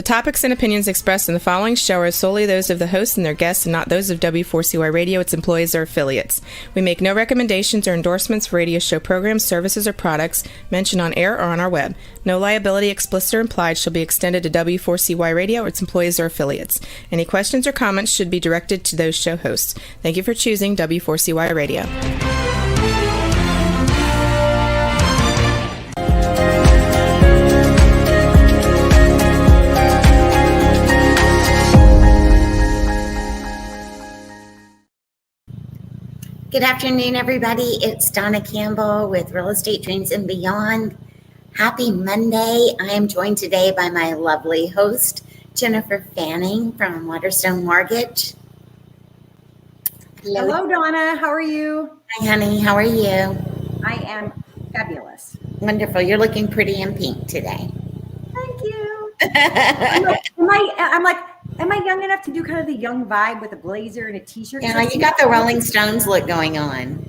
topics and opinions expressed in the following show are solely those of the host and their guests and not those of W4CY Radio, its employees, or affiliates. We make no recommendations or endorsements for radio show programs, services, or products mentioned on air or on our web. No liability, explicit or implied, shall be extended to W4CY Radio or its employees or affiliates. Any questions or comments should be directed to those show hosts. Thank you for choosing W4CY Radio. Good afternoon, everybody. It's Donna Campbell with Real Estate Dreams and Beyond. Happy Monday. I am joined today by my lovely host, Jennifer Fanning from Waterstone Mortgage. Hello, Donna. How are you? Hi, honey. How are you? I am fabulous. Wonderful. You're looking pretty in pink today. Thank you. Am I young enough to do kind of the young vibe with a blazer and a t-shirt? Yeah, you got the Rolling Stones look going on.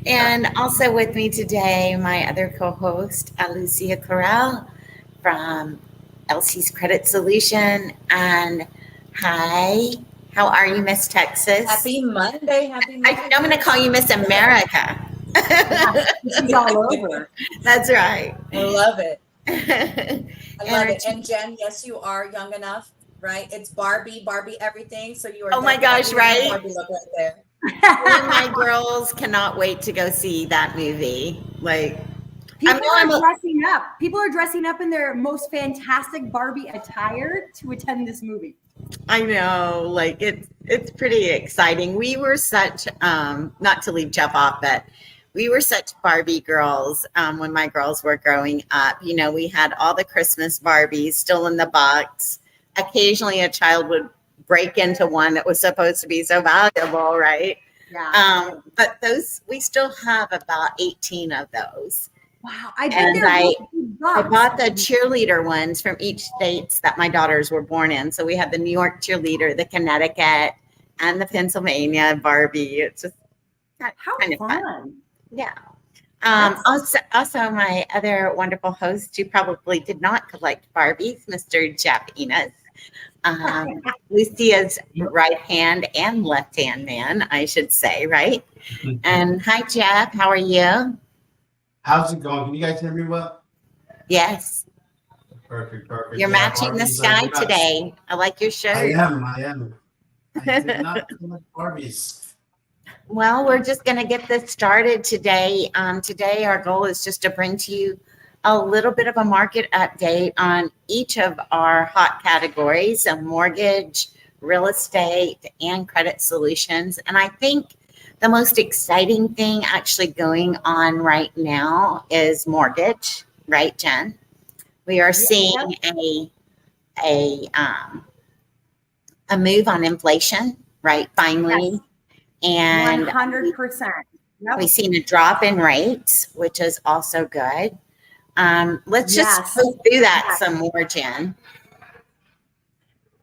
And also with me today, my other co-host, Lucia Corral from Elsie's Credit Solution. And hi, how are you, Miss Texas? Happy Monday. Happy Monday. I'm going to call you Miss America. She's all over. That's right. I love it. I love it. And Jen, yes, you are young enough, right? It's Barbie everything. So you are. Oh my gosh, right? Barbie look right there. My girls cannot wait to go see that movie. Like, people are dressing up. People are dressing up in their most fantastic Barbie attire to attend this movie. I know, like it's pretty exciting. We were such not to leave Jeff off, but we were such Barbie girls when my girls were growing up. You know, we had all the Christmas Barbies still in the box. Occasionally a child would break into one that was supposed to be so valuable, right? Yeah. But those, we still have about 18 of those. Wow. I bought the cheerleader ones from each states that my daughters were born in. So we had the New York cheerleader, the Connecticut, and the Pennsylvania Barbie. It's just kind of fun. Yeah. Also, my other wonderful host, who probably did not collect Barbies, Mr. Jeff Enos. Lucia's right hand and left hand man, I should say, right? And hi, Jeff. How are you? How's it going? Can you guys hear me well? Yes. Perfect. You're matching the sky today. I like your shirt. I am. I did not collect Barbies. Well, we're just going to get this started today. Today, our goal is just to bring to you a little bit of a market update on each of our hot categories of mortgage, real estate, and credit solutions. And I think the most exciting thing actually going on right now is mortgage, right, Jen? We are seeing a move on inflation, right? Finally. Yes. And 100%. Yep. We've seen a drop in rates, which is also good. Let's just go through that some more, Jen.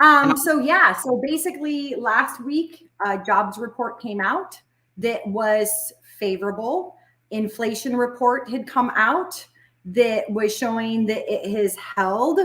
So basically last week, a jobs report came out that was favorable. Inflation report had come out that was showing that it has held,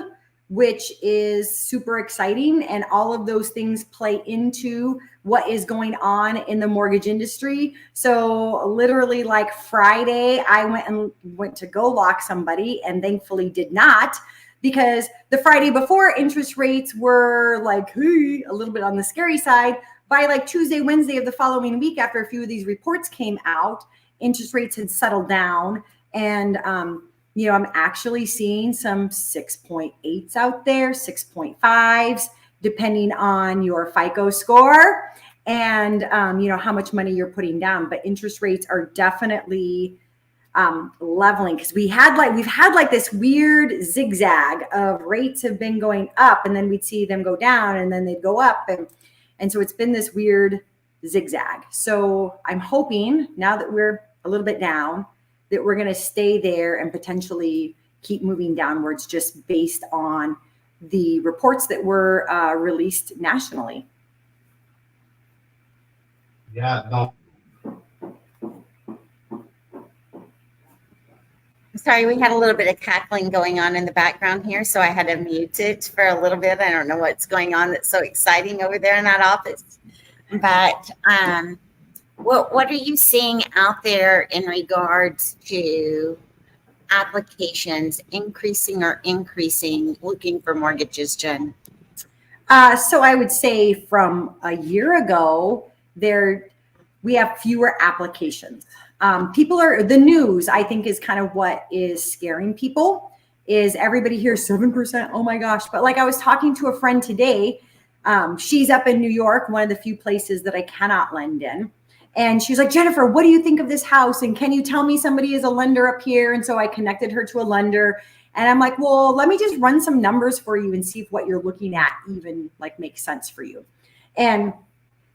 which is super exciting. And all of those things play into what is going on in the mortgage industry. So literally like Friday, I went to go lock somebody and thankfully did not, because the Friday before interest rates were like, hey, a little bit on the scary side. By like Tuesday, Wednesday of the following week, after a few of these reports came out, interest rates had settled down. And, I'm actually seeing some 6.8s out there, 6.5s, depending on your FICO score and, how much money you're putting down. But interest rates are definitely leveling, because we've had like this weird zigzag of rates have been going up and then we'd see them go down and then they'd go up. And so it's been this weird zigzag. So I'm hoping now that we're a little bit down, that we're going to stay there and potentially keep moving downwards just based on the reports that were released nationally. Yeah, no. Sorry, we had a little bit of cackling going on in the background here, so I had to mute it for a little bit. I don't know what's going on that's so exciting over there in that office. But what are you seeing out there in regards to applications increasing or increasing looking for mortgages, Jen? So I would say from a year ago, we have fewer applications. The news, I think, is kind of what is scaring people. Is everybody here 7%? Oh my gosh. But like I was talking to a friend today, she's up in New York, one of the few places that I cannot lend in. And she's like, Jennifer, what do you think of this house? And can you tell me somebody is a lender up here? And so I connected her to a lender. And I'm like, well, let me just run some numbers for you and see if what you're looking at even like makes sense for you. And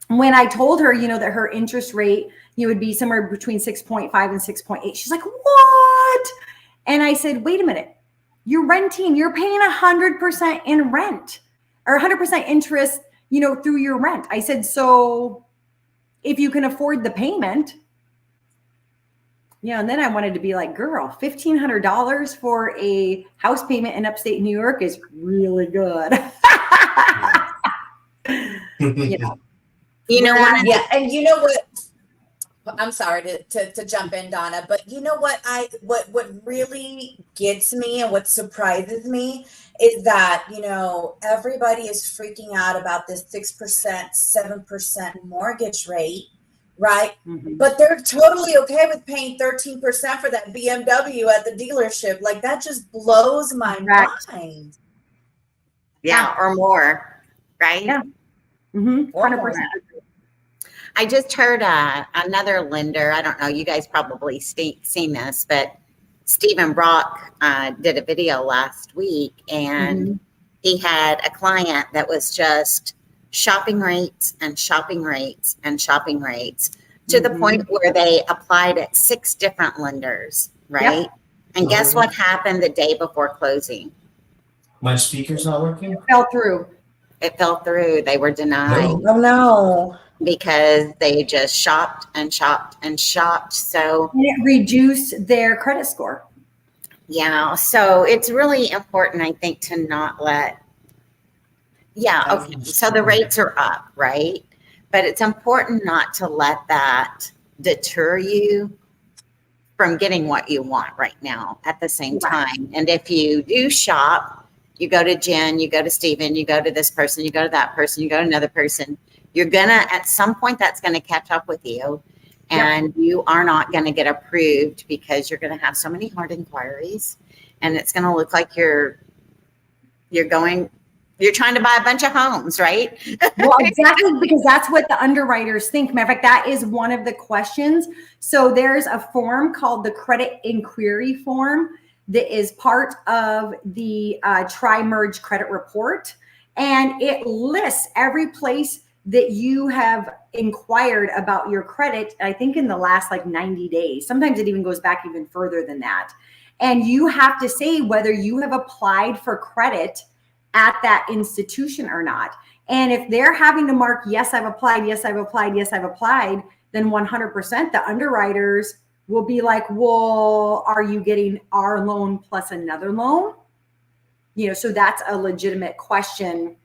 when I told her, that her interest rate, would be somewhere between 6.5 and 6.8, she's like, what? And I said, wait a minute, you're renting, you're paying 100% in rent or 100% interest, through your rent. I said, so if you can afford the payment, and then I wanted to be like, girl, $1,500 for a house payment in upstate New York is really good. Yeah, and you know what? I'm sorry to jump in, Donna, but you know what? What really gets me and what surprises me is that everybody is freaking out about this 6%, 7% mortgage rate, right? Mm-hmm. But they're totally okay with paying 13% for that BMW at the dealership. Like that just blows my mind. Yeah, or more, right? Yeah. Mm-hmm. 100%. I just heard another lender. I don't know. You guys probably seen this, but Stephen Brock did a video last week, and he had a client that was just shopping rates and shopping rates and shopping rates to the point where they applied at 6 different lenders, right? Yep. And guess what happened the day before closing? My speaker's not working? It fell through. It fell through. They were denied. Oh, no. Because they just shopped and shopped and shopped. So and it reduced their credit score. Yeah. So it's really important, I think, to not let. Yeah. Okay. So the rates are up, right? But it's important not to let that deter you from getting what you want right now at the same time. And if you do shop, you go to Jen, you go to Stephen, you go to this person, you go to that person, you go to another person. You're gonna, at some point, that's gonna catch up with you, and you are not gonna get approved because you're gonna have so many hard inquiries, and it's gonna look like you're trying to buy a bunch of homes, right? Well, exactly, because that's what the underwriters think. Matter of fact, that is one of the questions. So there's a form called the credit inquiry form that is part of the Tri-Merge credit report, and it lists every place that you have inquired about your credit, I think in the last 90 days. Sometimes it even goes back even further than that. And you have to say whether you have applied for credit at that institution or not. And if they're having to mark, yes, I've applied, yes, I've applied, yes, I've applied, then 100% the underwriters will be like, well, are you getting our loan plus another loan? So that's a legitimate question.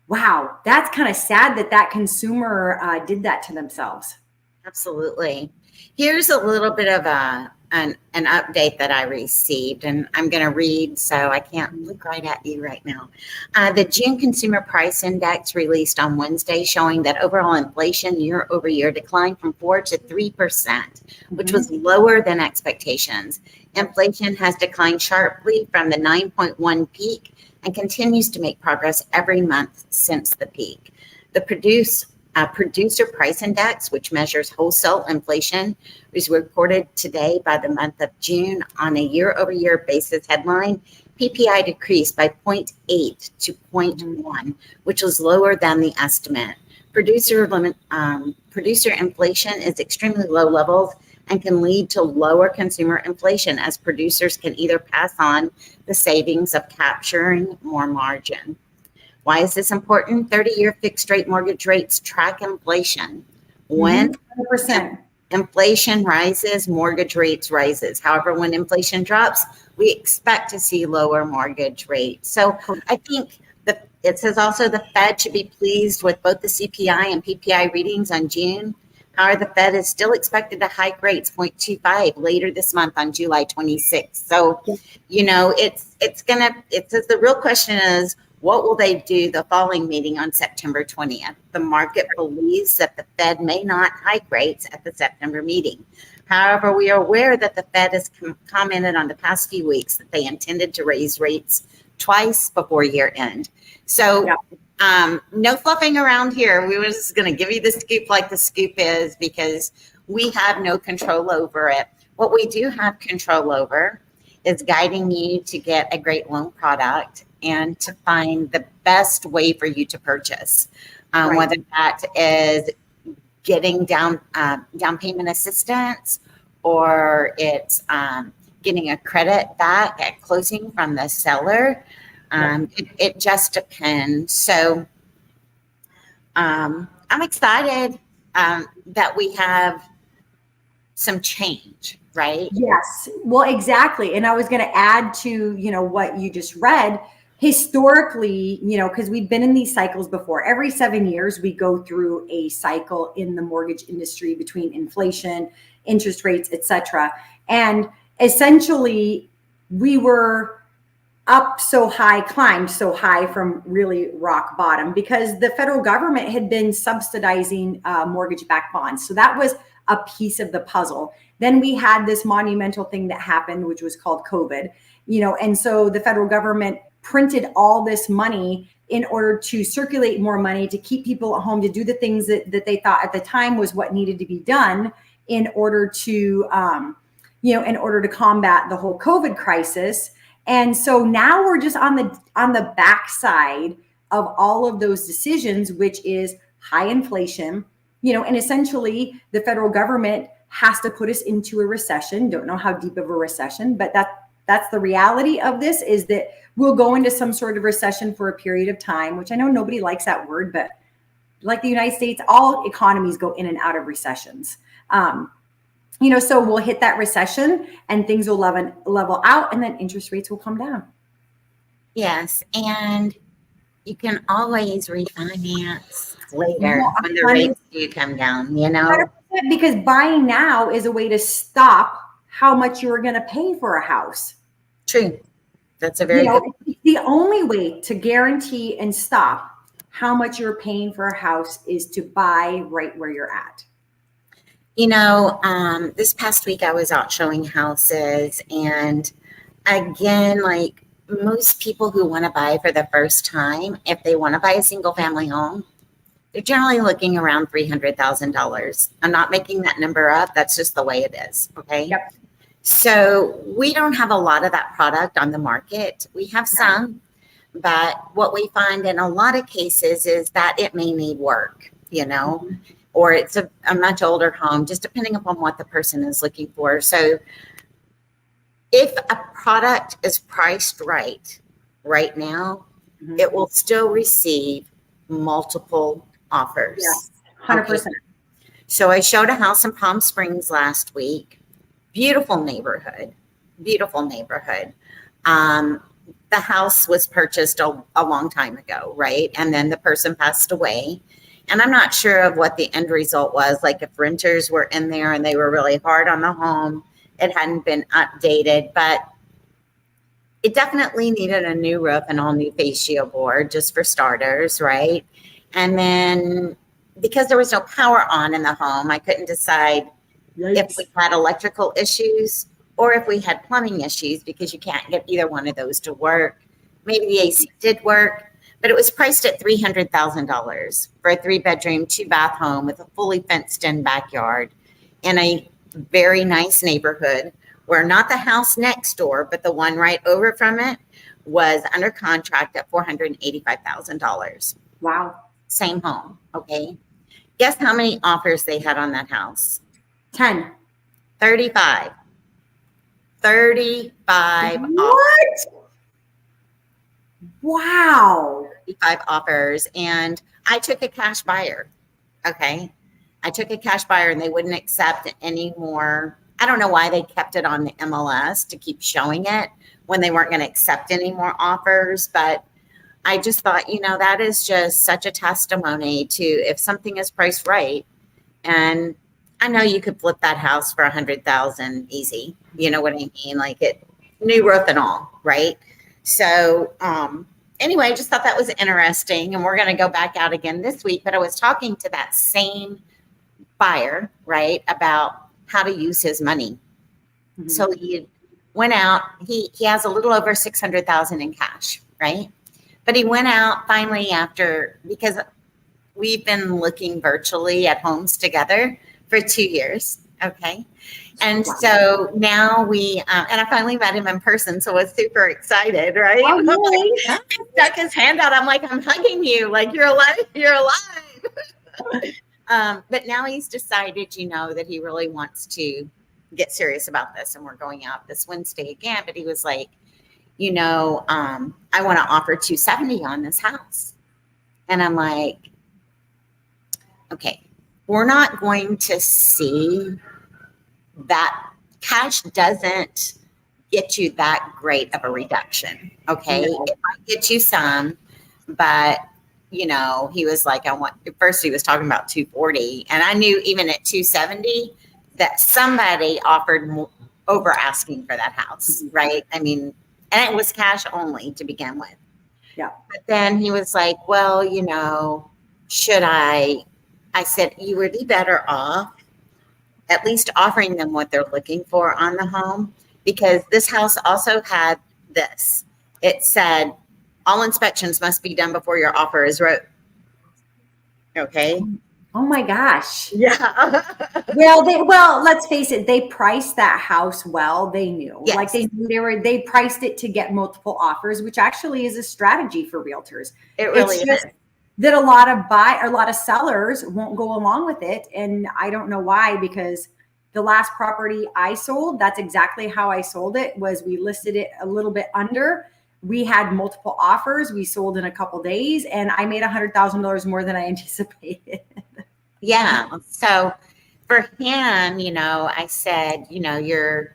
Wow, that's kind of sad that consumer did that to themselves. Absolutely. Here's a little bit of an update that I received, and I'm going to read, so I can't look right at you right now. The June Consumer Price Index released on Wednesday, showing that overall inflation year over year declined from 4% to 3%, which was lower than expectations. Inflation has declined sharply from the 9.1 peak and continues to make progress every month since the peak. The Producer Price Index, which measures wholesale inflation, was reported today by the month of June on a year-over-year basis. Headline, PPI decreased by 0.8 to 0.1, which was lower than the estimate. Producer inflation is extremely low levels and can lead to lower consumer inflation, as producers can either pass on the savings of capturing more margin. Why is this important? 30-year fixed rate mortgage rates track inflation. When 100%. inflation rises, mortgage rates rises. However, when inflation drops, we expect to see lower mortgage rates. So I think it says also the Fed should be pleased with both the CPI and PPI readings on June. However, the Fed is still expected to hike rates 0.25 later this month on July 26th. So, it says the real question is, what will they do the following meeting on September 20th? The market believes that the Fed may not hike rates at the September meeting. However, we are aware that the Fed has commented on the past few weeks that they intended to raise rates twice before year end. So no fluffing around here. We were just going to give you the scoop like the scoop is, because we have no control over it. What we do have control over is guiding you to get a great loan product and to find the best way for you to purchase, whether that is getting down payment assistance, or it's getting a credit back at closing from the seller. It just depends. So I'm excited that we have some change, right? Yes. Well, exactly. And I was going to add to, what you just read. Historically, because we've been in these cycles before. Every 7 years, we go through a cycle in the mortgage industry between inflation, interest rates, etc. And essentially, we were up so high, climbed so high from really rock bottom, because the federal government had been subsidizing mortgage-backed bonds. So that was a piece of the puzzle. Then we had this monumental thing that happened, which was called COVID, and so the federal government printed all this money in order to circulate more money, to keep people at home, to do the things that they thought at the time was what needed to be done in order to, in order to combat the whole COVID crisis. And so now we're just on the backside of all of those decisions, which is high inflation, and essentially the federal government has to put us into a recession. Don't know how deep of a recession, but that's the reality of this, is that we'll go into some sort of recession for a period of time, which I know nobody likes that word, but like the United States, all economies go in and out of recessions. So we'll hit that recession and things will level out, and then interest rates will come down. Yes. And you can always refinance later when the rates do come down, 100%, because buying now is a way to stop how much you're going to pay for a house. True. That's a very good. It's the only way to guarantee and stop how much you're paying for a house is to buy right where you're at. This past week I was out showing houses, and again, like most people who want to buy for the first time, if they want to buy a single family home, they're generally looking around $300,000. I'm not making that number up. That's just the way it is. Okay. Yep. So we don't have a lot of that product on the market. We have some, but what we find in a lot of cases is that it may need work, or it's a much older home, just depending upon what the person is looking for. So if a product is priced right now, it will still receive multiple offers. Yes, 100%. Okay. So I showed a house in Palm Springs last week. Beautiful neighborhood. The house was purchased a long time ago, right? And then the person passed away. And I'm not sure of what the end result was, like if renters were in there and they were really hard on the home, it hadn't been updated, but it definitely needed a new roof and all new fascia board, just for starters, right? And then because there was no power on in the home, I couldn't decide if we had electrical issues or if we had plumbing issues, because you can't get either one of those to work. Maybe the AC did work, but it was priced at $300,000 for a 3-bedroom, 2-bath home with a fully fenced-in backyard in a very nice neighborhood, where not the house next door, but the one right over from it was under contract at $485,000. Wow. Same home. Okay. Guess how many offers they had on that house? 10. 35. 35 What? offers. Wow. 35 offers. And I took a cash buyer. Okay. I took a cash buyer and they wouldn't accept any more. I don't know why they kept it on the MLS to keep showing it when they weren't going to accept any more offers. But I just thought, that is just such a testimony to if something is priced right. And I know you could flip that house for $100,000 easy. You know what I mean? Like it, new roof and all, right? So, anyway, I just thought that was interesting. And we're going to go back out again this week. But I was talking to that same buyer, right, about how to use his money. Mm-hmm. So he went out. He has a little over $600,000 in cash, right? But he went out finally because we've been looking virtually at homes together for 2 years. Okay. And so now and I finally met him in person. So I was super excited, right? Oh, really? He stuck his hand out. I'm like, I'm hugging you. Like, you're alive. You're alive. But now he's decided, that he really wants to get serious about this. And we're going out this Wednesday again. But he was like, I want to offer $270 on this house. And I'm like, okay, we're not going to see that. Cash doesn't get you that great of a reduction. Okay. No. It might get you some, but he was like, first he was talking about 240. And I knew even at 270 that somebody offered over asking for that house. Right. I mean, and it was cash only to begin with. Yeah. But then he was like, well, should I said, you would be better off at least offering them what they're looking for on the home, because this house also had this. It said, all inspections must be done before your offer is wrote. Okay. Oh my gosh. Yeah. Well, let's face it. They priced that house well. They knew, yes. Like they priced it to get multiple offers, which actually is a strategy for realtors. It really is. That a lot of sellers won't go along with it. And I don't know why, because the last property I sold, that's exactly how I sold it. Was we listed it a little bit under. We had multiple offers. We sold in a couple days, and I made $100,000 more than I anticipated. Yeah. So for him, I said, you're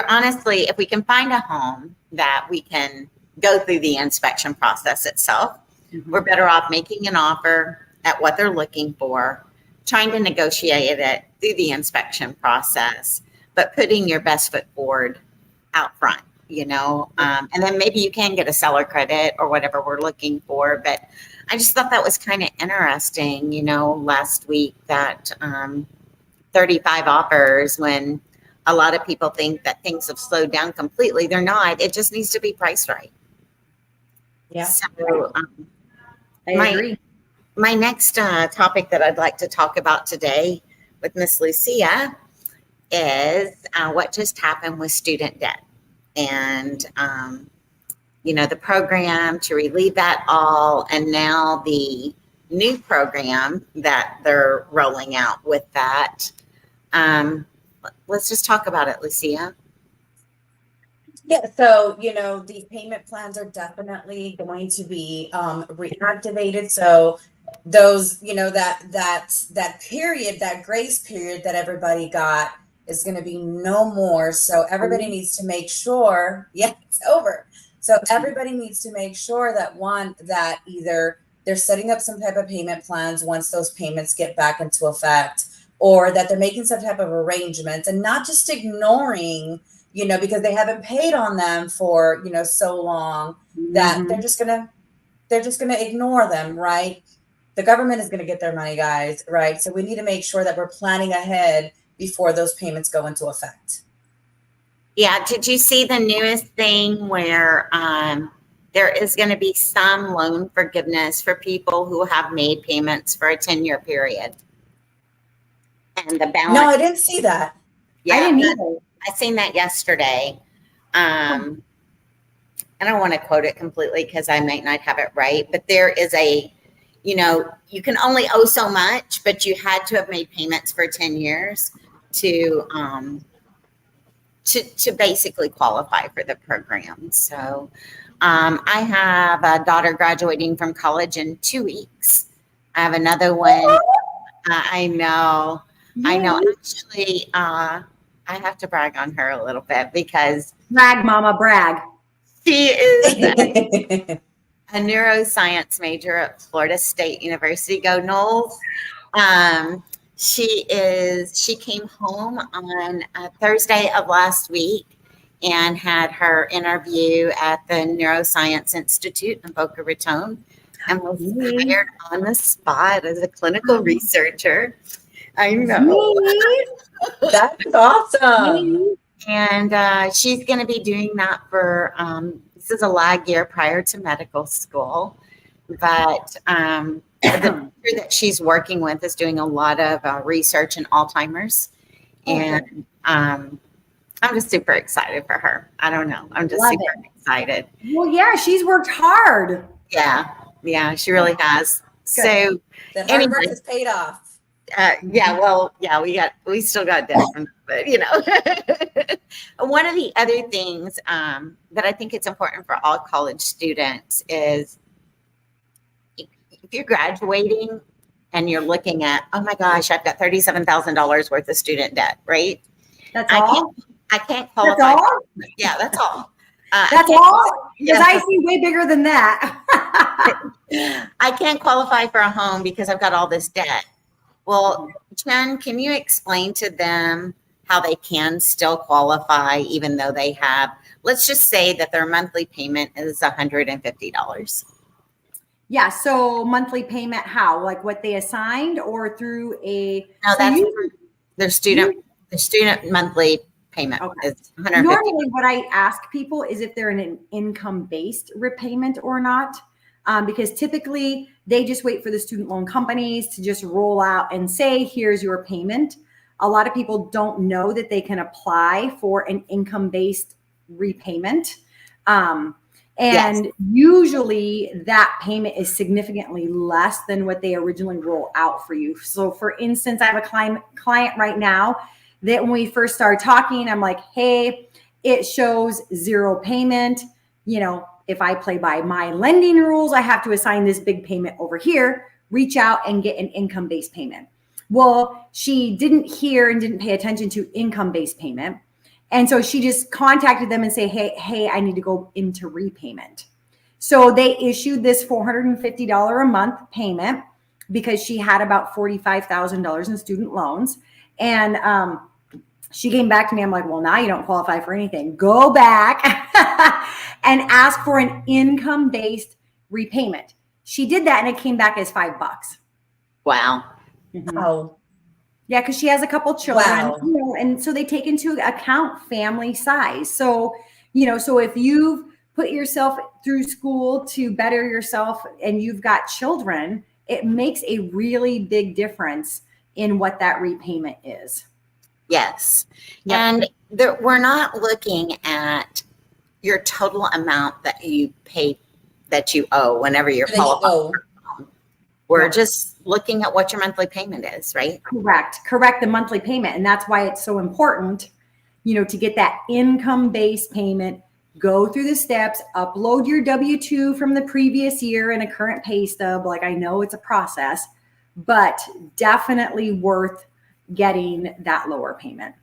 honestly, if we can find a home that we can go through the inspection process itself, mm-hmm. we're better off making an offer at what they're looking for, trying to negotiate it through the inspection process, but putting your best foot forward out front. And then maybe you can get a seller credit or whatever we're looking for. But I just thought that was kind of interesting, last week that 35 offers, when a lot of people think that things have slowed down completely. They're not. It just needs to be priced right. Yeah. So I agree. My next topic that I'd like to talk about today with Miss Lucia is what just happened with student debt. And, the program to relieve that all, and now the new program that they're rolling out with that. Let's just talk about it, Lucia. Yeah, so, these payment plans are definitely going to be reactivated. So those, that period, that grace period that everybody got is going to be no more. So everybody needs to make sure, it's over. So everybody needs to make sure that either they're setting up some type of payment plans once those payments get back into effect, or that they're making some type of arrangement and not just ignoring, because they haven't paid on them for, so long that Mm-hmm. they're just going to ignore them, right? The government is going to get their money, guys, right? So we need to make sure that we're planning ahead before those payments go into effect. Yeah. Did you see the newest thing where there is going to be some loan forgiveness for people who have made payments for a 10-year period? And the balance. No, I didn't see that. Yeah, I didn't either. I seen that yesterday. I don't want to quote it completely because I might not have it right, but there is you can only owe so much, but you had to have made payments for 10 years to basically qualify for the program. So I have a daughter graduating from college in 2 weeks. I have another one. I know. I know. Yay. Actually, I have to brag on her a little bit because Brag, mama, brag. she is a neuroscience major at Florida State University. Go Knowles. She came home on Thursday of last week and had her interview at the Neuroscience Institute in Boca Raton and was hired on the spot as a clinical researcher. I know. That's awesome. And she's going to be doing that for, this is a lag year prior to medical school. But the doctor that she's working with is doing a lot of research in Alzheimer's. And I'm just super excited for her. I don't know. I'm just super excited. Well, yeah, she's worked hard. Yeah, she really has. So The hard work has paid off. we still got debt from, but one of the other things that I think it's important for all college students is if you're graduating and you're looking at, oh my gosh, I've got $37,000 worth of student debt, right? That's all. I can't qualify. That's all. Yeah, that's all. That's all. Because I see way bigger than that. I can't qualify for a home because I've got all this debt. Well, Jen, can you explain to them how they can still qualify even though they have, let's just say that their monthly payment is $150? Yeah. So monthly payment, how? Like what they assigned or through a? No, so that's you, their student monthly payment is $150. Normally what I ask people is if they're in an income-based repayment or not. Because typically they just wait for the student loan companies to just roll out and say, here's your payment. A lot of people don't know that they can apply for an income-based repayment. Usually that payment is significantly less than what they originally roll out for you. So for instance, I have a client right now that when we first started talking, I'm like, hey, it shows zero payment. If I play by my lending rules, I have to assign this big payment over here, reach out and get an income-based payment. Well, she didn't hear and didn't pay attention to income-based payment. And so she just contacted them and say, hey, I need to go into repayment. So they issued this $450 a month payment because she had about $45,000 in student loans. And she came back to me. I'm like, well, now you don't qualify for anything. Go back and ask for an income-based repayment. She did that and it came back as $5. Wow. Mm-hmm. Oh, yeah, because she has a couple children, wow. And so they take into account family size. So, so if you've put yourself through school to better yourself and you've got children, it makes a really big difference in what that repayment is. Yes. Yep. And we're not looking at your total amount that you pay, that you owe whenever you're qualified. We're just looking at what your monthly payment is, right? Correct. The monthly payment. And that's why it's so important, to get that income-based payment, go through the steps, upload your W-2 from the previous year and a current pay stub. Like, I know it's a process, but definitely worth getting that lower payment.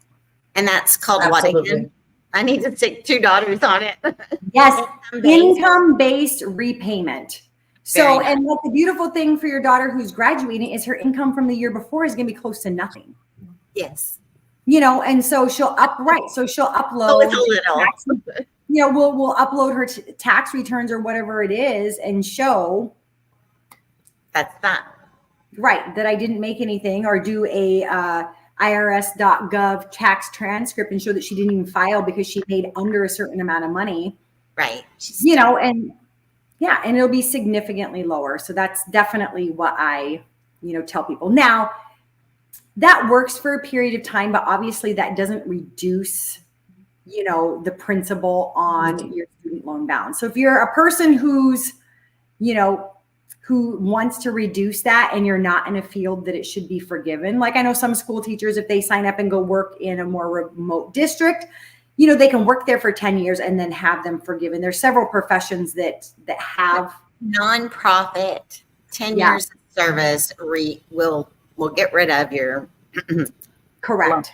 And that's called what again? I need to stick 2 daughters on it. Yes, income-based repayment. So, and like the beautiful thing for your daughter who's graduating is her income from the year before is going to be close to nothing. Yes. And so she'll upload. It's a little. We'll upload her tax returns or whatever it is and show. That's that. Right, that I didn't make anything, or do a IRS.gov tax transcript and show that she didn't even file because she paid under a certain amount of money. Right. And it'll be significantly lower. So that's definitely what I, tell people. Now, that works for a period of time, but obviously that doesn't reduce, the principal on your student loan balance. So if you're a person who's, who wants to reduce that and you're not in a field that it should be forgiven. Like I know some school teachers, if they sign up and go work in a more remote district, they can work there for 10 years and then have them forgiven. There's several professions that have nonprofit 10 years of service will will get rid of your, Correct.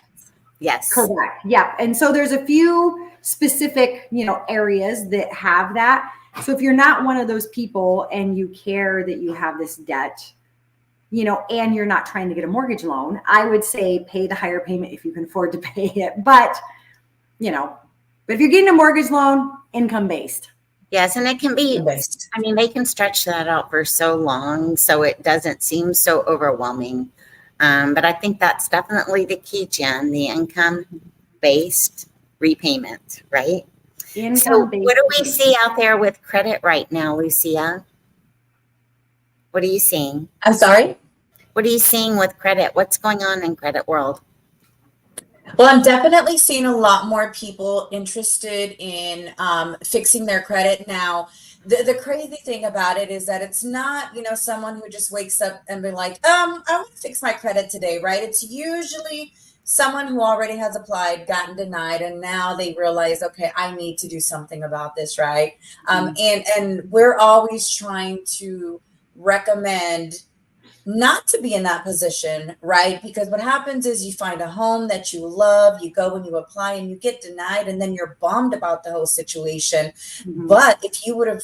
yes. Correct. Yeah. And so there's a few specific, areas that have that. So if you're not one of those people and you care that you have this debt, and you're not trying to get a mortgage loan, I would say pay the higher payment if you can afford to pay it. But if you're getting a mortgage loan, income based. Yes, and it can be, I mean, they can stretch that out for so long, so it doesn't seem so overwhelming. But I think that's definitely the key, Jen, the income-based repayment, right? So what do we see out there with credit right now, Lucia? What are you seeing? I'm sorry? What are you seeing with credit? What's going on in credit world? Well, I'm definitely seeing a lot more people interested in fixing their credit now. The crazy thing about it is that it's not, someone who just wakes up and be like, I want to fix my credit today, right? It's usually someone who already has applied, gotten denied, and now they realize, okay, I need to do something about this, right? And we're always trying to recommend not to be in that position, right? Because what happens is you find a home that you love, you go and you apply and you get denied, and then you're bummed about the whole situation. Mm-hmm. But if you would have,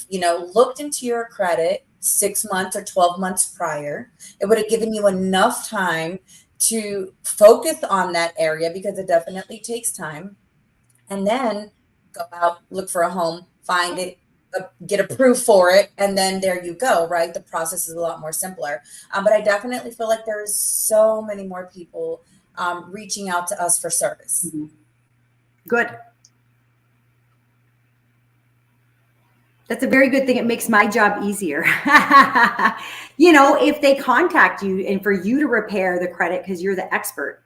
looked into your credit 6 months or 12 months prior, it would have given you enough time to focus on that area, because it definitely takes time. And then go out, look for a home, find it, get approved for it, and then there you go, right? The process is a lot more simpler. But I definitely feel like there's so many more people reaching out to us for service. Mm-hmm. Good. That's a very good thing. It makes my job easier. If they contact you and for you to repair the credit because you're the expert.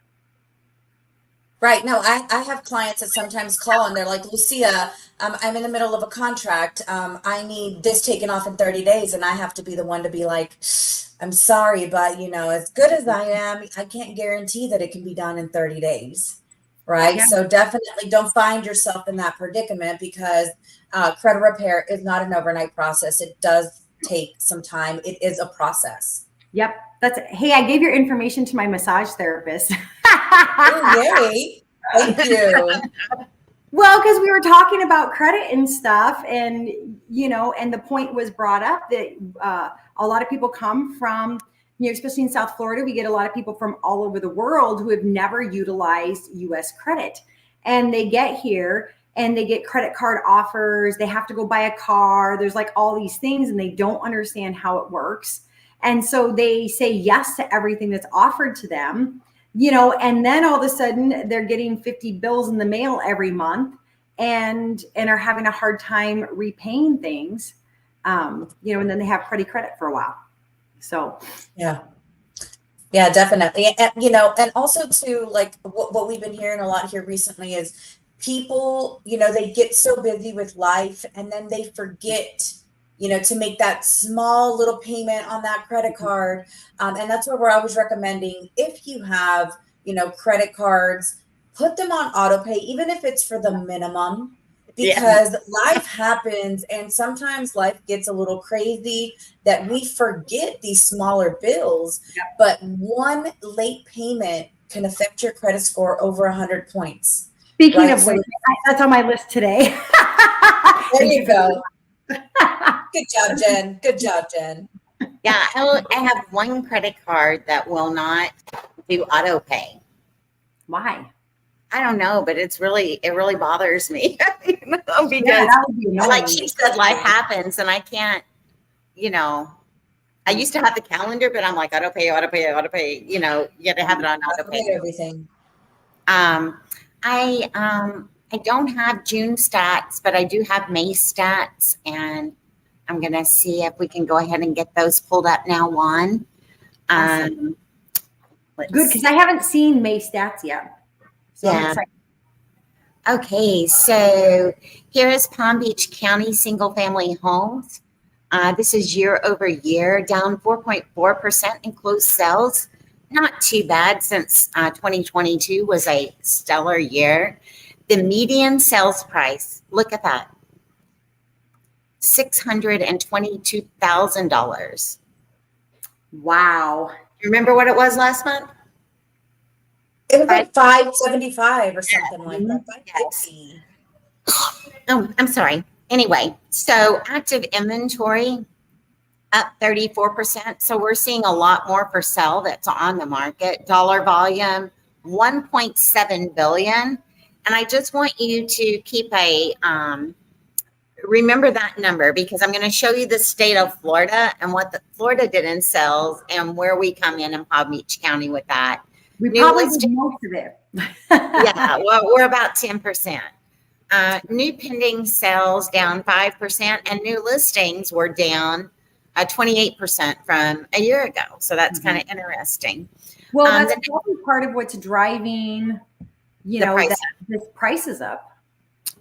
Right. No, I have clients that sometimes call and they're like, Lucia, I'm in the middle of a contract. I need this taken off in 30 days. And I have to be the one to be like, I'm sorry, but as good as I am, I can't guarantee that it can be done in 30 days. Right. Yeah. So definitely don't find yourself in that predicament, because credit repair is not an overnight process. It does take some time. It is a process. Yep. Hey, I gave your information to my massage therapist. Oh, yay. Thank you. Well, because we were talking about credit and stuff, and and the point was brought up that a lot of people come from, especially in South Florida, we get a lot of people from all over the world who have never utilized U.S. credit, and they get here and they get credit card offers. They have to go buy a car. There's like all these things, and they don't understand how it works. And so they say yes to everything that's offered to them, and then all of a sudden they're getting 50 bills in the mail every month and are having a hard time repaying things, and then they have credit for a while. So, yeah, definitely. And also too, like what we've been hearing a lot here recently is people, they get so busy with life and then they forget to make that small little payment on that credit card. And that's where we're always recommending, if you have, credit cards, put them on auto pay, even if it's for the minimum, because life happens. And sometimes life gets a little crazy that we forget these smaller bills, but one late payment can affect your credit score over 100 points. Speaking of which, that's on my list today. There you go. Good job, Jen. Good job, Jen. Yeah, I have one credit card that will not do auto pay. Why? I don't know, but it really bothers me. Because like she said, life happens and I can't, I used to have the calendar, but I'm like, auto pay. You got to have it on auto pay. Everything. I don't have June stats, but I do have May stats, and I'm going to see if we can go ahead and get those pulled up now, Juan. Awesome. Good, because I haven't seen May stats yet. So yeah. Okay, so here is Palm Beach County single family homes. This is year over year, down 4.4% in closed sales. Not too bad, since 2022 was a stellar year. The median sales price, look at that, $622,000. Wow. You remember what it was last month? It was like 575 or something like that. Yes. 550. Oh, I'm sorry. Anyway, so active inventory up 34%. So we're seeing a lot more for sale that's on the market. Dollar volume, 1.7 billion. And I just want you to keep a, remember that number, because I'm going to show you the state of Florida and what the Florida did in sales and where we come in Palm Beach County with that. We New probably listing- did most of it. Yeah, well, we're about 10%. New pending sales down 5%, and new listings were down 28% from a year ago. So that's kind of interesting. Well, Um, that's probably part of what's driving, The price this price is up.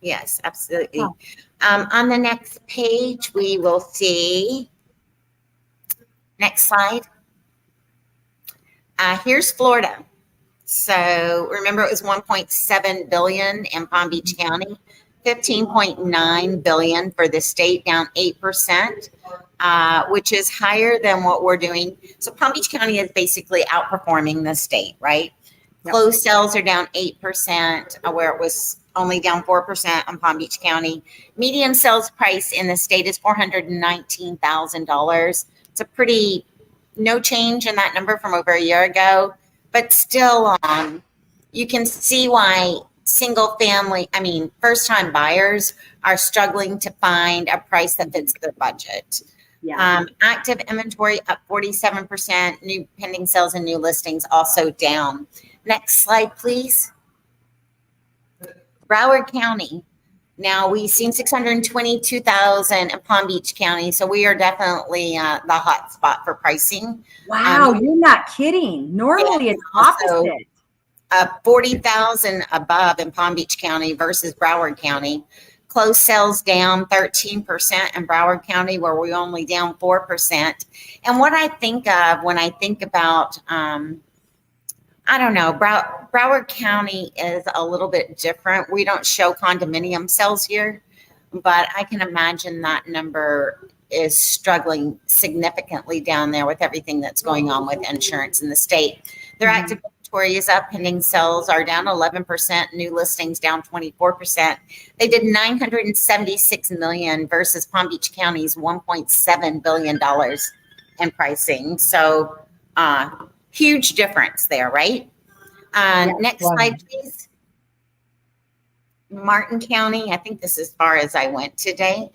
Yes, absolutely. Oh. On the next page, we will see, next slide. Here's Florida. So remember, it was 1.7 billion in Palm Beach County, 15.9 billion for the state, down 8%, which is higher than what we're doing. So Palm Beach County is basically outperforming the state, right? Yep. Closed sales are down 8%, where it was only down 4% on Palm Beach County. Median sales price in the state is $419,000. It's a pretty, no change in that number from over a year ago, but still, you can see why first time buyers are struggling to find a price that fits their budget. Yeah. Active inventory up 47%, new pending sales and new listings also down. Next slide, please. Broward County. Now we've seen 622,000 in Palm Beach County, so we are definitely the hot spot for pricing. Wow, you're not kidding. Normally it's also- opposite. 40,000 above in Palm Beach County versus Broward County. Closed sales down 13% in Broward County, where we're only down 4%. And what I think of when I think about, I don't know, Broward County is a little bit different. We don't show condominium sales here, but I can imagine that number is struggling significantly down there with everything that's going on with insurance in the state. Their active inventory is up, pending sales are down 11%, new listings down 24%. They did $976 million versus Palm Beach County's $1.7 billion in pricing. So huge difference there, right? Next slide, please. Martin County, I think this is as far as I went today.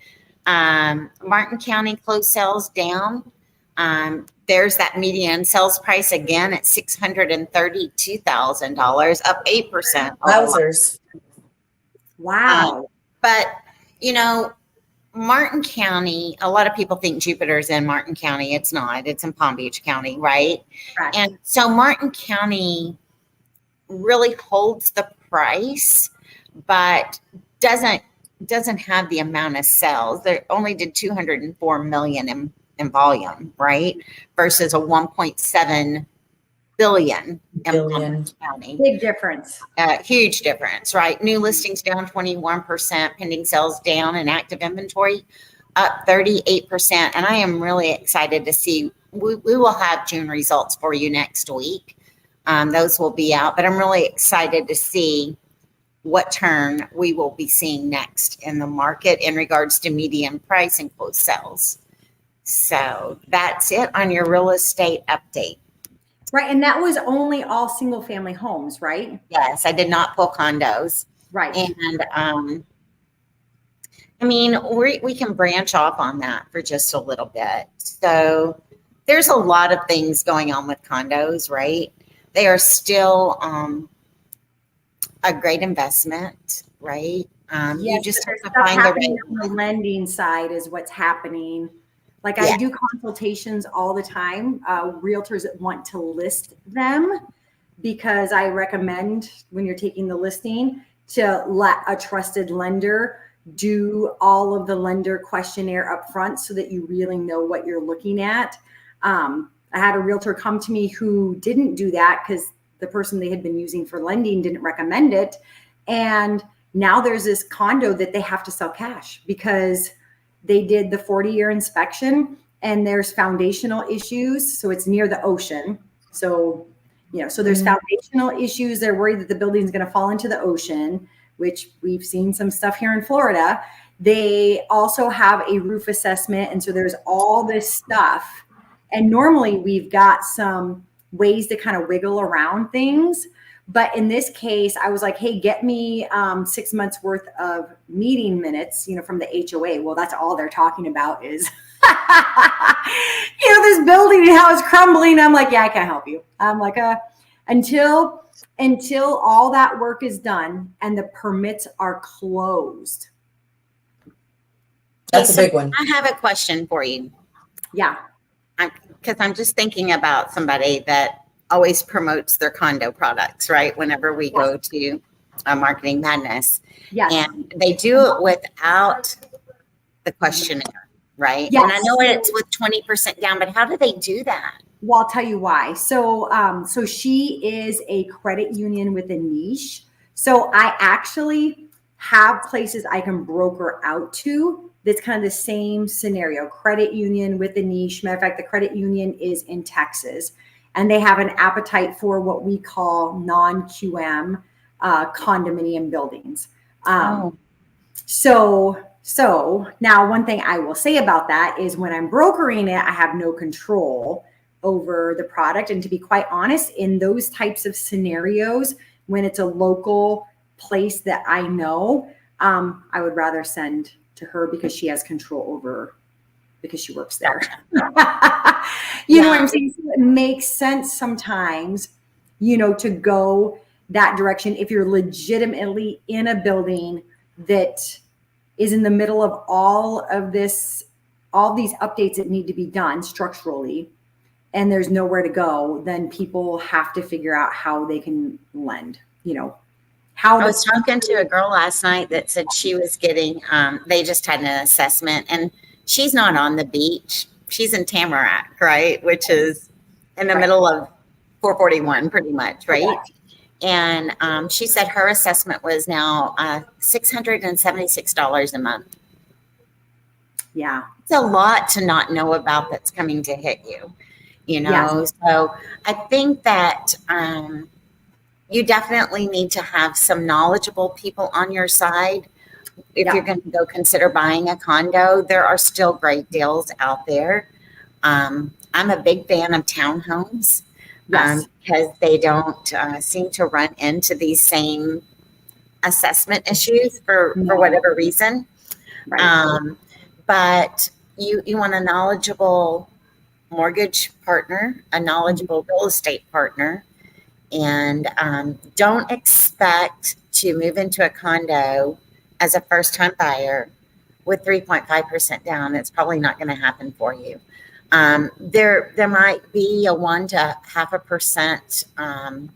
Martin County closed sales down. There's that median sales price again at $632,000, up 8%. Wowzers. Wow. But, Martin County, a lot of people think Jupiter is in Martin County. It's not. It's in Palm Beach County, right? Correct. And so Martin County really holds the price, but doesn't have the amount of sales. They only did 204 million in volume, right? Versus a 1.7 billion in Palm Beach County. Big difference. Huge difference, right? New listings down 21%, pending sales down, and active inventory up 38%. And I am really excited to see, we will have June results for you next week. Those will be out, but I'm really excited to see what turn we will be seeing next in the market in regards to median price and closed sales. So that's it on your real estate update. Right. And that was only all single family homes, right? Yes, I did not pull condos. Right. And we can branch off on that for just a little bit. So there's a lot of things going on with condos, right? They are still a great investment, right? You just have to find the right on the lending side is what's happening. Like Yeah. I do consultations all the time, realtors that want to list them, because I recommend when you're taking the listing to let a trusted lender do all of the lender questionnaire up front so that you really know what you're looking at. I had a realtor come to me who didn't do that because the person they had been using for lending didn't recommend it. And now there's this condo that they have to sell cash because they did the 40-year inspection and there's foundational issues. So it's near the ocean. So, so there's foundational issues. They're worried that the building is going to fall into the ocean, which we've seen some stuff here in Florida. They also have a roof assessment. And so there's all this stuff. And normally we've got some ways to kind of wiggle around things. But in this case, I was like, hey, get me 6 months worth of meeting minutes, from the HOA. Well, that's all they're talking about is, this building and how it's crumbling. I'm like, yeah, I can't help you. I'm like, until all that work is done and the permits are closed. That's a big one. I have a question for you. Yeah. Because I'm just thinking about somebody that always promotes their condo products, right? Whenever we go to Marketing Madness. Yes. And they do it without the questionnaire, right? Yes. And I know it's with 20% down, but how do they do that? Well, I'll tell you why. So, so she is a credit union with a niche. So I actually have places I can broker out to. That's kind of the same scenario, credit union with a niche. Matter of fact, the credit union is in Texas, and they have an appetite for what we call non-QM condominium buildings. So now one thing I will say about that is when I'm brokering it, I have no control over the product. And to be quite honest, in those types of scenarios, when it's a local place that I know, I would rather send to her because she has control over, because she works there. You know what I'm saying? So it makes sense sometimes, to go that direction if you're legitimately in a building that is in the middle of all these updates that need to be done structurally, and there's nowhere to go, then people have to figure out how they can lend, I was talking to a girl last night that said she was getting, they just had an assessment, and she's not on the beach. She's in Tamarack, right? Which is in the middle of 441 pretty much, right? Correct. And she said her assessment was now $676 a month. Yeah. It's a lot to not know about that's coming to hit you, Yeah. So I think that you definitely need to have some knowledgeable people on your side. If you're going to go consider buying a condo, there are still great deals out there. I'm a big fan of townhomes because they don't seem to run into these same assessment issues for whatever reason. Right. But you want a knowledgeable mortgage partner, a knowledgeable real estate partner, and don't expect to move into a condo as a first-time buyer with 3.5% down. It's probably not going to happen for you. There might be a 1 to 0.5%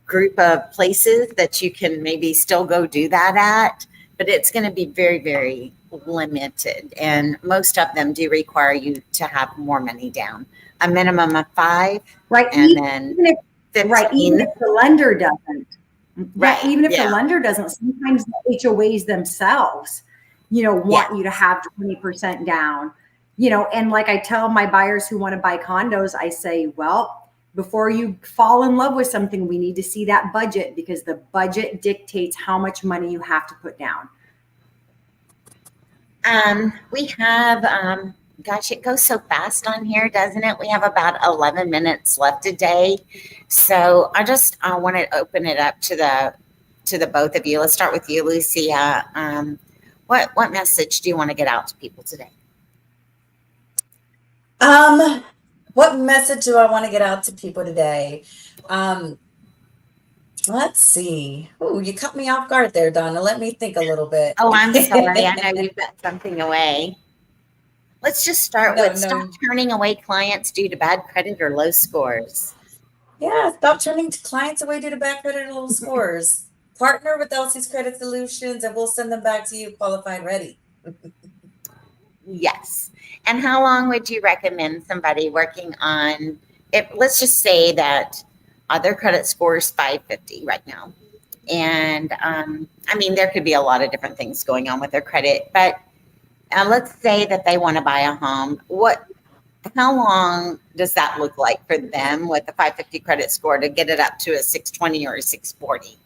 group of places that you can maybe still go do that at, but it's going to be very, very limited. And most of them do require you to have more money down, a minimum of 5, Right. and even then if, 15. right. Even if the lender doesn't. Right, Yeah, even if yeah. the lender doesn't, sometimes the HOAs themselves, want you to have 20% down, and like I tell my buyers who want to buy condos, I say, well, before you fall in love with something, we need to see that budget, because the budget dictates how much money you have to put down. We have, gosh, it goes so fast on here, doesn't it? We have about 11 minutes left today. So I want to open it up to the both of you. Let's start with you, Lucia. What message do you want to get out to people today? What message do I want to get out to people today? Let's see. Oh, you cut me off guard there, Donna. Let me think a little bit. Oh, I'm sorry. I know you've got something away. Let's just start with stop turning away clients due to bad credit or low scores. Yeah, stop turning clients away due to bad credit or low scores. Partner with Elsie's Credit Solutions, and we'll send them back to you qualified ready. Yes. And how long would you recommend somebody working on it? Let's just say that their credit score is 550 right now. And there could be a lot of different things going on with their credit, but let's say that they want to buy a home. What how long does that look like for them with a 550 credit score to get it up to a 620 or a 640?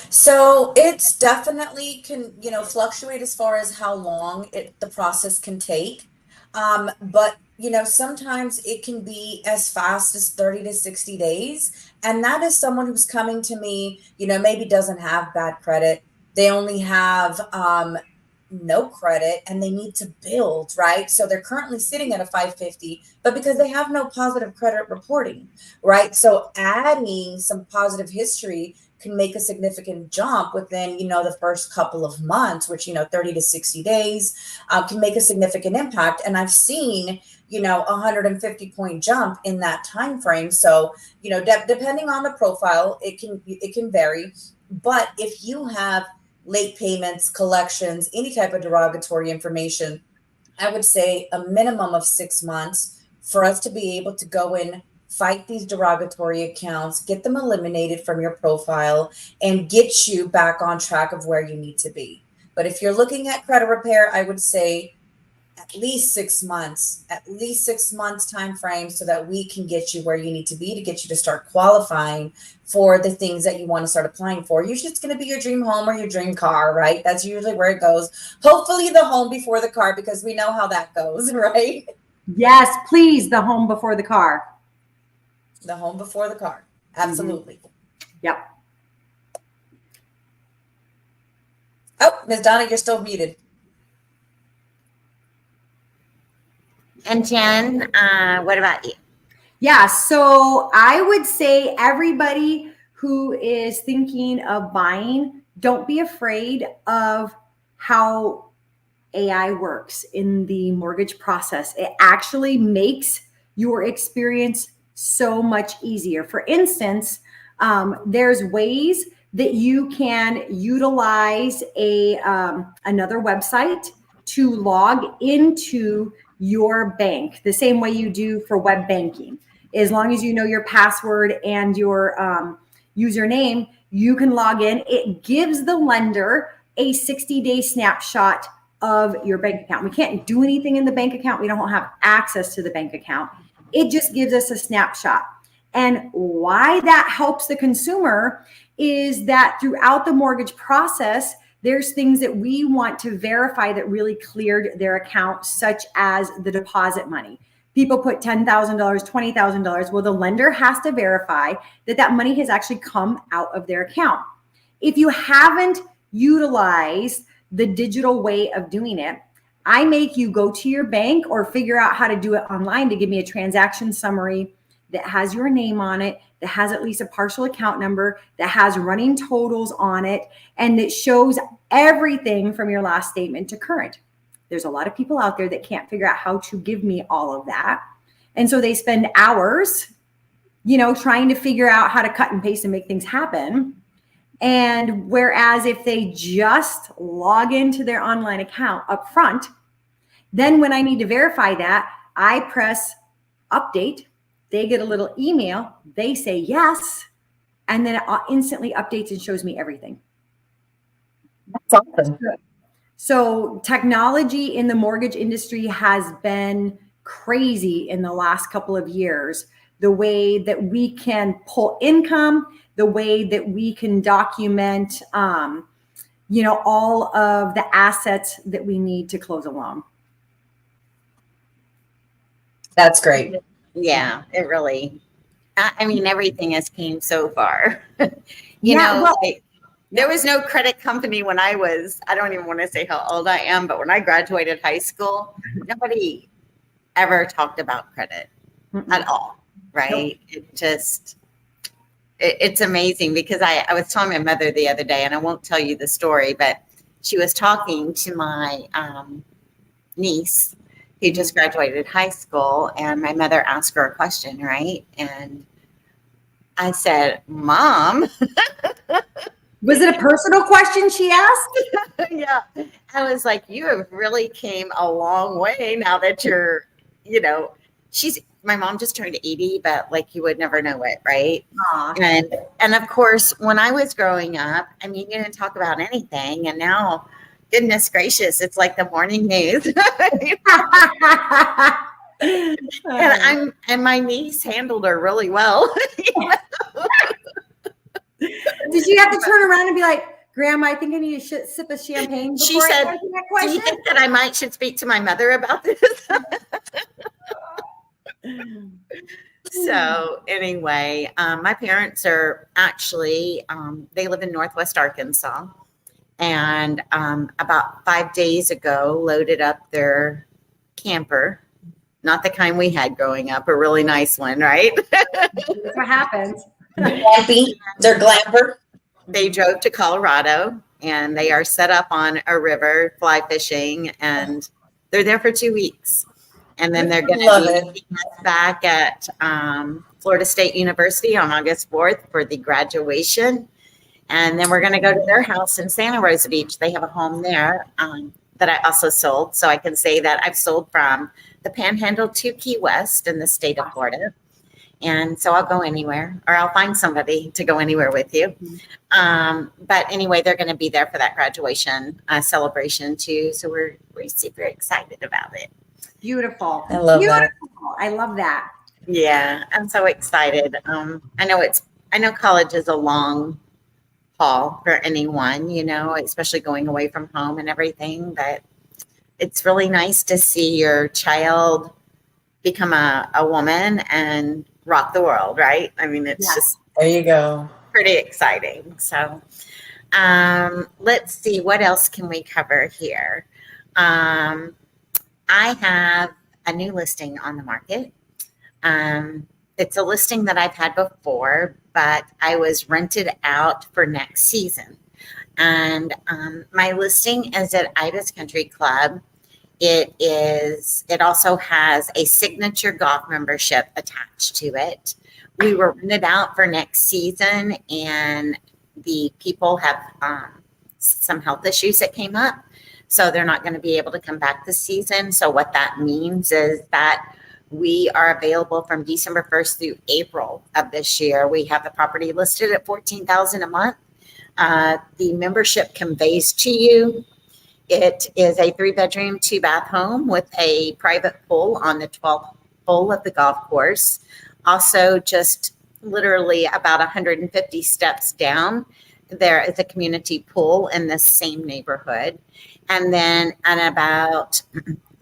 So it's definitely can, fluctuate as far as how long the process can take. But sometimes it can be as fast as 30 to 60 days. And that is someone who's coming to me, maybe doesn't have bad credit. They only have no credit and they need to build, right? So they're currently sitting at a 550, but because they have no positive credit reporting, right? So adding some positive history can make a significant jump within, the first couple of months, which, 30 to 60 days can make a significant impact. And I've seen, 150 point jump in that time frame. So, depending on the profile, it can vary. But if you have late payments, collections, any type of derogatory information, I would say a minimum of 6 months for us to be able to go in, fight these derogatory accounts, get them eliminated from your profile, and get you back on track of where you need to be. But if you're looking at credit repair, I would say at least 6 months, time frame, so that we can get you where you need to be to get you to start qualifying for the things that you want to start applying for. Usually it's going to be your dream home or your dream car, right? That's usually where it goes. Hopefully the home before the car, because we know how that goes, right? Yes, please, the home before the car. The home before the car. Absolutely. Yep. Oh, Ms. Donna, you're still muted. And Jen, what about you? Yeah, so I would say everybody who is thinking of buying, don't be afraid of how AI works in the mortgage process. It actually makes your experience so much easier. For instance, there's ways that you can utilize another website to log into your bank the same way you do for web banking. As long as you know your password and your username, you can log in. It gives the lender a 60-day snapshot of your bank account. We can't do anything in the bank account. We don't have access to the bank account. It just gives us a snapshot. And why that helps the consumer is that throughout the mortgage process, there's things that we want to verify that really cleared their account, such as the deposit money. People put $10,000, $20,000. Well, the lender has to verify that that money has actually come out of their account. If you haven't utilized the digital way of doing it, I make you go to your bank or figure out how to do it online to give me a transaction summary that has your name on it, that has at least a partial account number, that has running totals on it, and that shows everything from your last statement to current. There's a lot of people out there that can't figure out how to give me all of that. And so they spend hours, trying to figure out how to cut and paste and make things happen. And whereas if they just log into their online account up front, then when I need to verify that, I press update. They get a little email. They say yes. And then it instantly updates and shows me everything. That's awesome. So technology in the mortgage industry has been crazy in the last couple of years. The way that we can pull income, the way that we can document, all of the assets that we need to close a loan. That's great. Yeah, it really, I mean, everything has came so far. There was no credit company when I don't even want to say how old I am, but when I graduated high school, nobody ever talked about credit at all, right? Nope. It's amazing because I was telling my mother the other day, and I won't tell you the story, but she was talking to my niece who just graduated high school, and my mother asked her a question, right? And I said, Mom. Was it a personal question she asked? Yeah. I was like, you have really came a long way now that you're, my mom just turned 80, but like you would never know it, right? And of course, when I was growing up, I mean, you didn't talk about anything, and now, goodness gracious, it's like the morning news. And my niece handled her really well. Did you have to turn around and be like, Grandma, I think I need a sip of champagne before She said, I answer that "Do question?" you think that I should speak to my mother about this?" So anyway, my parents are actually, they live in Northwest Arkansas, and about 5 days ago loaded up their camper, not the kind we had growing up, a really nice one, right? That's what happens. Glampy. They're glamper. They drove to Colorado, and they are set up on a river fly fishing, and they're there for 2 weeks. And then they're going Love to it. be meeting us back at Florida State University on August 4th for the graduation. And then we're going to go to their house in Santa Rosa Beach. They have a home there that I also sold. So I can say that I've sold from the Panhandle to Key West in the state of Florida. And so I'll go anywhere, or I'll find somebody to go anywhere with you. But anyway, they're going to be there for that graduation celebration too. So we're super excited about it. Beautiful. I love that. Beautiful. I love that. Yeah, I'm so excited. I know college is a long haul for anyone, especially going away from home and everything, but it's really nice to see your child become a woman and rock the world, right? I mean, it's just There you go. pretty exciting. So let's see, what else can we cover here? I have a new listing on the market. It's a listing that I've had before, but I was rented out for next season. And my listing is at Ibis Country Club. It also has a signature golf membership attached to it. We were rented out for next season, and the people have some health issues that came up. So they're not going to be able to come back this season. So what that means is that we are available from December 1st through April of this year. We have the property listed at $14,000 a month. The membership conveys to you. It is a 3-bedroom, 2-bath home with a private pool on the 12th hole of the golf course. Also, just literally about 150 steps down, there is a community pool in the same neighborhood. And then at about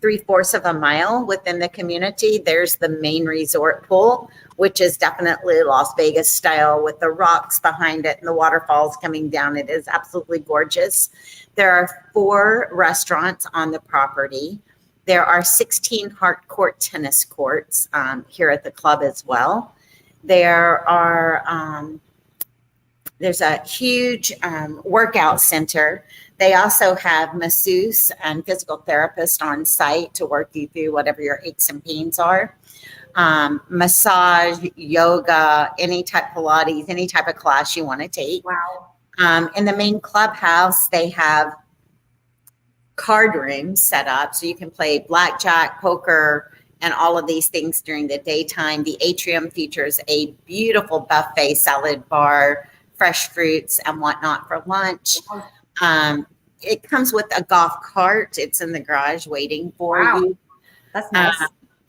3/4 of a mile within the community, there's the main resort pool, which is definitely Las Vegas style with the rocks behind it and the waterfalls coming down. It is absolutely gorgeous. There are 4 restaurants on the property. There are 16 hard court tennis courts here at the club as well. There are there's a huge workout center. They also have masseuse and physical therapist on site to work you through whatever your aches and pains are. Massage, yoga, any type of Pilates, any type of class you want to take. Wow. In the main clubhouse, they have card rooms set up so you can play blackjack, poker, and all of these things during the daytime. The atrium features a beautiful buffet salad bar, fresh fruits and whatnot for lunch. It comes with a golf cart. It's in the garage waiting for you. That's nice.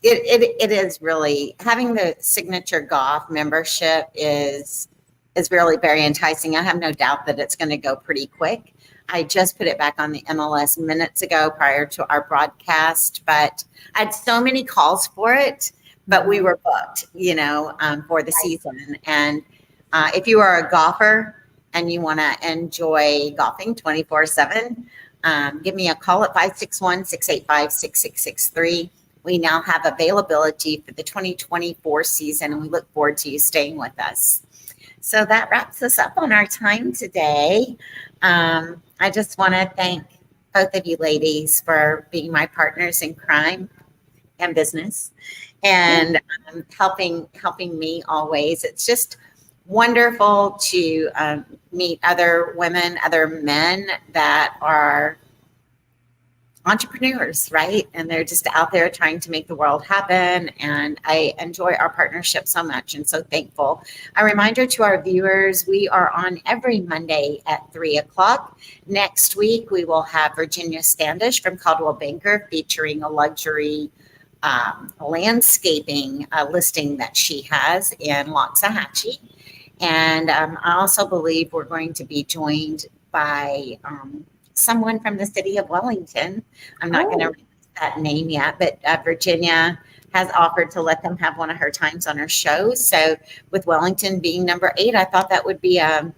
It is really, having the signature golf membership is really very enticing. I have no doubt that it's going to go pretty quick. I just put it back on the MLS minutes ago prior to our broadcast, but I had so many calls for it, but we were booked, for the season. And if you are a golfer and you want to enjoy golfing 24/7, give me a call at 561-685-6663. We now have availability for the 2024 season, and we look forward to you staying with us. So that wraps us up on our time today. I just want to thank both of you ladies for being my partners in crime and business, and helping me always. It's just wonderful to meet other women, other men that are entrepreneurs, right? And they're just out there trying to make the world happen. And I enjoy our partnership so much and so thankful. A reminder to our viewers, we are on every Monday at 3:00. Next week, we will have Virginia Standish from Caldwell Banker featuring a luxury landscaping listing that she has in Loxahatchee. And I also believe we're going to be joined by someone from the city of Wellington. I'm not going to release that name yet, but Virginia has offered to let them have one of her times on her show. So with Wellington being number 8, I thought that would be a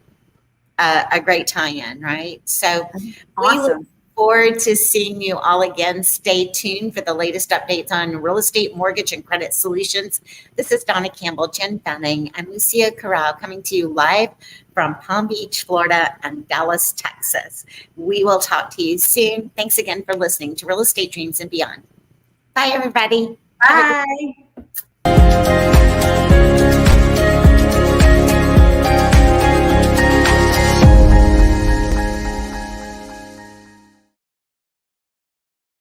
great tie-in, right? So we look Awesome. forward to seeing you all again. Stay tuned for the latest updates on real estate, mortgage, and credit solutions. This is Donna Campbell, Jen Fanning, and Lucia Corral coming to you live from Palm Beach, Florida, and Dallas, Texas. We will talk to you soon. Thanks again for listening to Real Estate Dreams and Beyond. Bye, everybody. Bye.